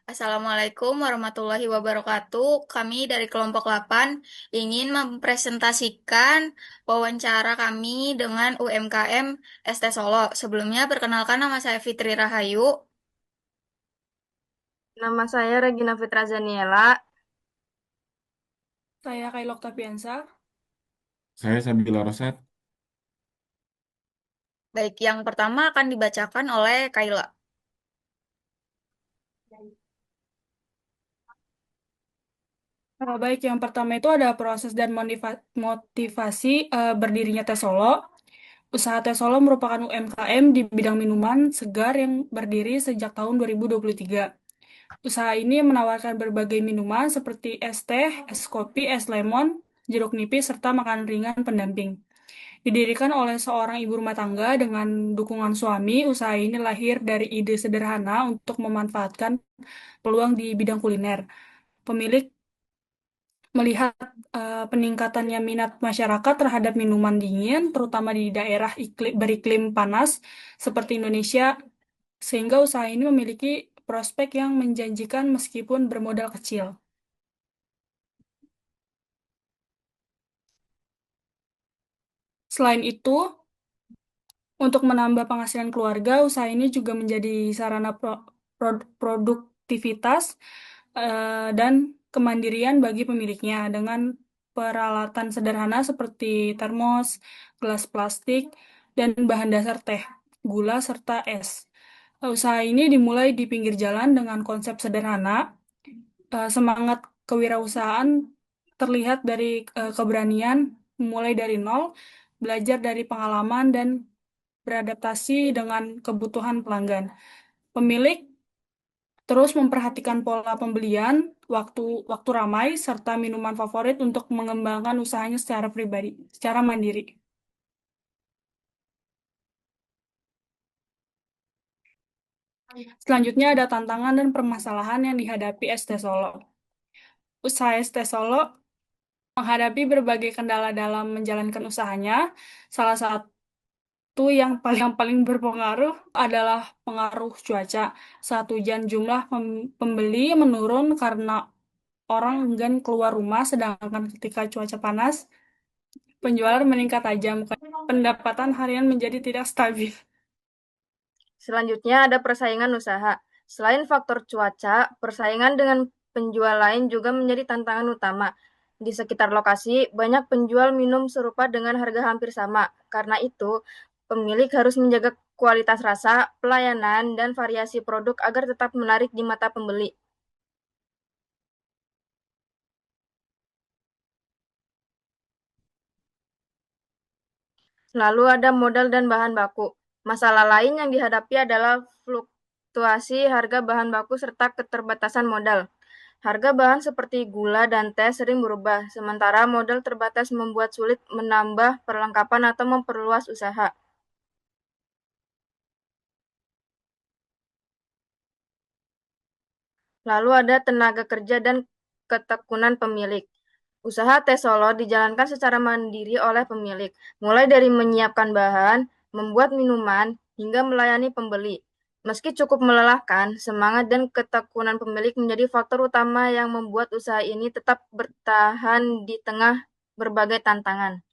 Assalamualaikum warahmatullahi wabarakatuh. Kami dari kelompok 8 ingin mempresentasikan wawancara kami dengan UMKM ST Solo. Sebelumnya perkenalkan nama saya Fitri Rahayu. Nama saya Regina Fitra Zaniela. Saya Kailok Tapiansa. Saya Sabila Rosat. Baik, yang pertama akan dibacakan oleh Kaila. Baik, yang pertama itu ada proses dan motivasi berdirinya Teh Solo. Usaha Teh Solo merupakan UMKM di bidang minuman segar yang berdiri sejak tahun 2023. Usaha ini menawarkan berbagai minuman seperti es teh, es kopi, es lemon, jeruk nipis, serta makanan ringan pendamping. Didirikan oleh seorang ibu rumah tangga dengan dukungan suami, usaha ini lahir dari ide sederhana untuk memanfaatkan peluang di bidang kuliner. Pemilik melihat peningkatannya minat masyarakat terhadap minuman dingin, terutama di daerah beriklim panas seperti Indonesia, sehingga usaha ini memiliki prospek yang menjanjikan meskipun bermodal kecil. Selain itu, untuk menambah penghasilan keluarga, usaha ini juga menjadi sarana produktivitas dan kemandirian bagi pemiliknya dengan peralatan sederhana seperti termos, gelas plastik, dan bahan dasar teh, gula, serta es. Usaha ini dimulai di pinggir jalan dengan konsep sederhana. Semangat kewirausahaan terlihat dari keberanian mulai dari nol, belajar dari pengalaman, dan beradaptasi dengan kebutuhan pelanggan. Pemilik terus memperhatikan pola pembelian, waktu waktu ramai, serta minuman favorit untuk mengembangkan usahanya secara pribadi, secara mandiri. Selanjutnya ada tantangan dan permasalahan yang dihadapi ST Solo. Usaha ST Solo menghadapi berbagai kendala dalam menjalankan usahanya. Salah satu yang paling berpengaruh adalah pengaruh cuaca. Saat hujan, jumlah pembeli menurun karena orang enggan keluar rumah, sedangkan ketika cuaca panas, penjualan meningkat tajam. Pendapatan harian menjadi tidak stabil. Selanjutnya ada persaingan usaha. Selain faktor cuaca, persaingan dengan penjual lain juga menjadi tantangan utama. Di sekitar lokasi, banyak penjual minum serupa dengan harga hampir sama. Karena itu, pemilik harus menjaga kualitas rasa, pelayanan, dan variasi produk agar tetap menarik di mata pembeli. Lalu ada modal dan bahan baku. Masalah lain yang dihadapi adalah fluktuasi harga bahan baku serta keterbatasan modal. Harga bahan seperti gula dan teh sering berubah, sementara modal terbatas membuat sulit menambah perlengkapan atau memperluas usaha. Lalu ada tenaga kerja dan ketekunan pemilik. Usaha teh Solo dijalankan secara mandiri oleh pemilik, mulai dari menyiapkan bahan, membuat minuman, hingga melayani pembeli. Meski cukup melelahkan, semangat dan ketekunan pemilik menjadi faktor utama yang membuat usaha ini tetap bertahan di tengah berbagai tantangan.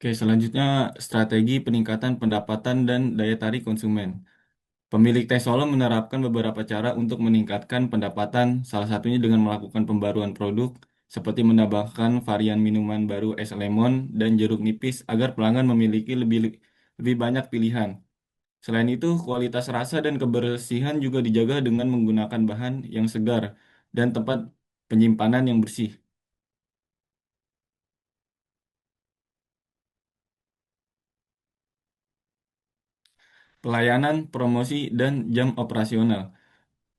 Oke, selanjutnya strategi peningkatan pendapatan dan daya tarik konsumen. Pemilik Teh Solo menerapkan beberapa cara untuk meningkatkan pendapatan, salah satunya dengan melakukan pembaruan produk, seperti menambahkan varian minuman baru es lemon dan jeruk nipis agar pelanggan memiliki lebih banyak pilihan. Selain itu, kualitas rasa dan kebersihan juga dijaga dengan menggunakan bahan yang segar dan tempat penyimpanan yang bersih. Pelayanan, promosi, dan jam operasional.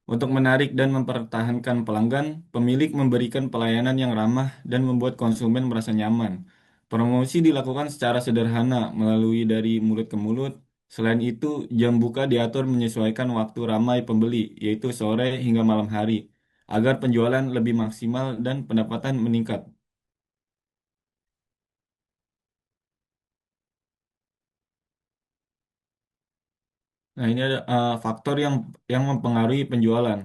Untuk menarik dan mempertahankan pelanggan, pemilik memberikan pelayanan yang ramah dan membuat konsumen merasa nyaman. Promosi dilakukan secara sederhana melalui dari mulut ke mulut. Selain itu, jam buka diatur menyesuaikan waktu ramai pembeli, yaitu sore hingga malam hari, agar penjualan lebih maksimal dan pendapatan meningkat. Nah, ini ada faktor yang mempengaruhi penjualan.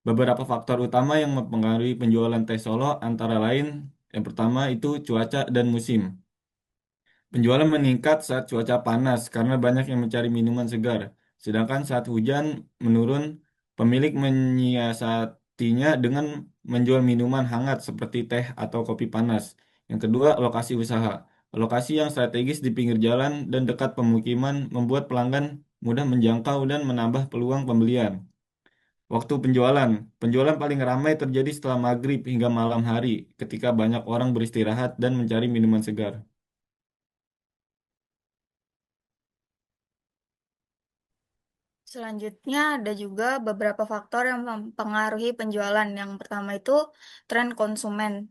Beberapa faktor utama yang mempengaruhi penjualan teh Solo antara lain yang pertama itu cuaca dan musim. Penjualan meningkat saat cuaca panas karena banyak yang mencari minuman segar. Sedangkan saat hujan menurun, pemilik menyiasatinya dengan menjual minuman hangat seperti teh atau kopi panas. Yang kedua, lokasi usaha. Lokasi yang strategis di pinggir jalan dan dekat pemukiman membuat pelanggan mudah menjangkau dan menambah peluang pembelian. Waktu penjualan. Penjualan paling ramai terjadi setelah maghrib hingga malam hari, ketika banyak orang beristirahat dan mencari minuman segar. Selanjutnya ada juga beberapa faktor yang mempengaruhi penjualan. Yang pertama itu tren konsumen.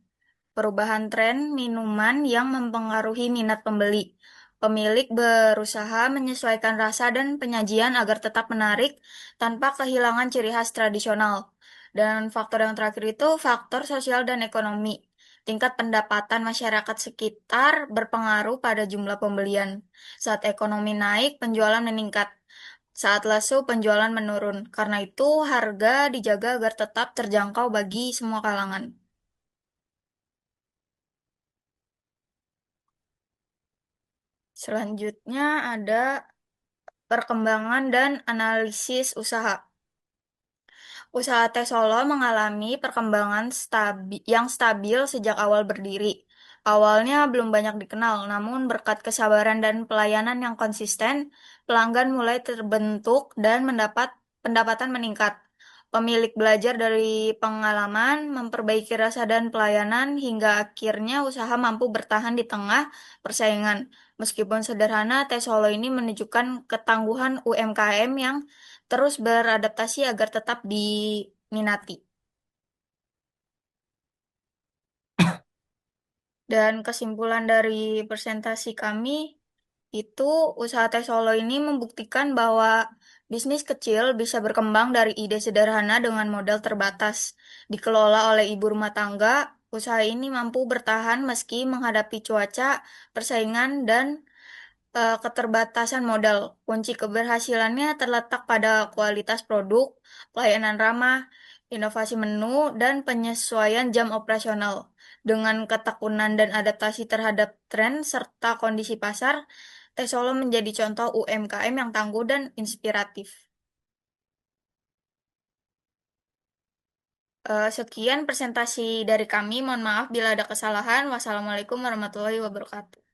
Perubahan tren minuman yang mempengaruhi minat pembeli. Pemilik berusaha menyesuaikan rasa dan penyajian agar tetap menarik tanpa kehilangan ciri khas tradisional. Dan faktor yang terakhir itu faktor sosial dan ekonomi. Tingkat pendapatan masyarakat sekitar berpengaruh pada jumlah pembelian. Saat ekonomi naik, penjualan meningkat. Saat lesu, penjualan menurun. Karena itu, harga dijaga agar tetap terjangkau bagi semua kalangan. Selanjutnya ada perkembangan dan analisis usaha. Usaha teh Solo mengalami perkembangan yang stabil sejak awal berdiri. Awalnya belum banyak dikenal, namun berkat kesabaran dan pelayanan yang konsisten, pelanggan mulai terbentuk dan pendapatan meningkat. Pemilik belajar dari pengalaman, memperbaiki rasa dan pelayanan, hingga akhirnya usaha mampu bertahan di tengah persaingan. Meskipun sederhana, Teh Solo ini menunjukkan ketangguhan UMKM yang terus beradaptasi agar tetap diminati. Dan kesimpulan dari presentasi kami itu usaha Teh Solo ini membuktikan bahwa bisnis kecil bisa berkembang dari ide sederhana dengan modal terbatas. Dikelola oleh ibu rumah tangga, usaha ini mampu bertahan meski menghadapi cuaca, persaingan, dan keterbatasan modal. Kunci keberhasilannya terletak pada kualitas produk, pelayanan ramah, inovasi menu, dan penyesuaian jam operasional. Dengan ketekunan dan adaptasi terhadap tren serta kondisi pasar, Teh Solo menjadi contoh UMKM yang tangguh dan inspiratif. Sekian presentasi dari kami. Mohon maaf bila ada kesalahan. Wassalamualaikum warahmatullahi wabarakatuh.